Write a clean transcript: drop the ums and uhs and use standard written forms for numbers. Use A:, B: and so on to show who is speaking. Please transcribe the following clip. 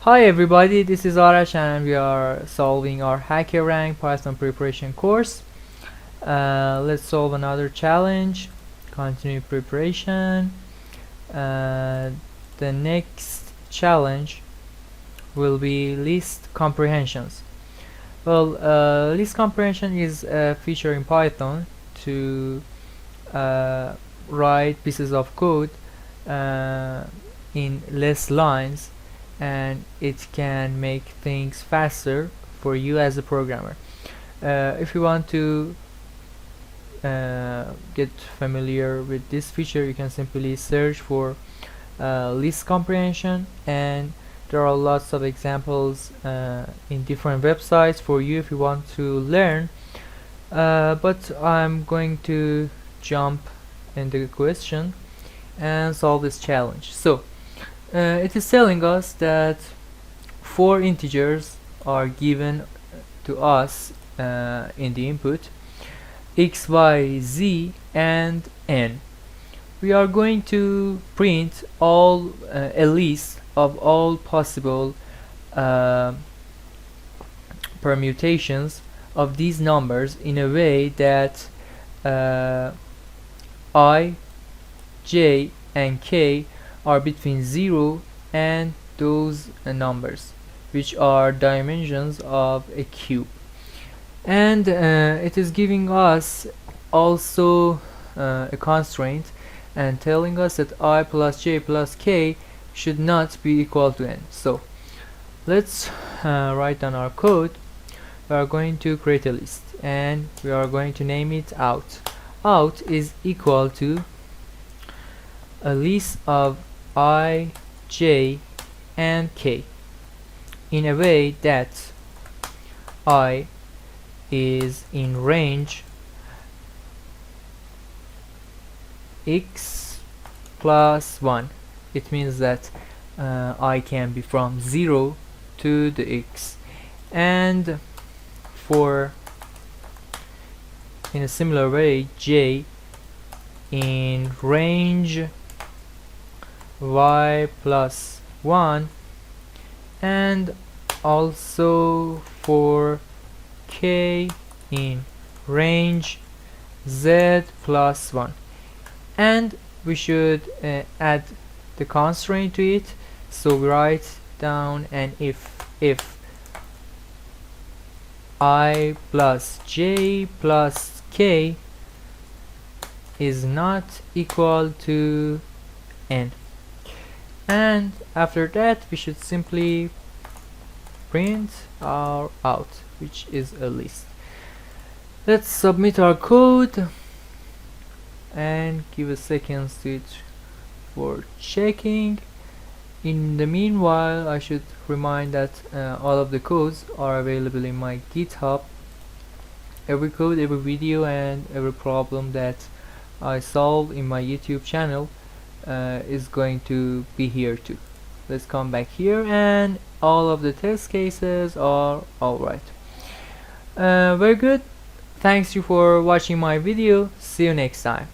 A: Hi everybody, this is Arash and we are solving our HackerRank Python preparation course. Let's solve another challenge. Continue preparation. The next challenge will be list comprehensions. List comprehension is a feature in Python to write pieces of code uh, in less lines, and it can make things faster for you as a programmer. If you want to get familiar with this feature, you can simply search for list comprehension, and there are lots of examples in different websites for you if you want to learn. But I'm going to jump into the question and solve this challenge. So it is telling us that four integers are given to us in the input: x, y, z, and n. We are going to print all a list of all possible permutations of these numbers in a way that I, j, and k are between 0 and those numbers, which are dimensions of a cube. And it is giving us also a constraint and telling us that I plus j plus k should not be equal to n. So let's write down our code. We are going to create a list and we are going to name it out. Out is equal to a list of I, j, and k in a way that I is in range x plus 1. It means that I can be from 0 to the x, and for in a similar way j in range y plus 1, and also for k in range z plus 1. And we should add the constraint to it, so we write down an if I plus j plus k is not equal to n. And after that we should simply print our out, which is a list. Let's submit our code and give a second to it for checking. In the meanwhile, I should remind that all of the codes are available in my GitHub. Every code, every video, and every problem that I solve in my YouTube channel is going to be here too. Let's come back here, and all of the test cases are alright. Very good. Thanks you for watching my video. See you next time.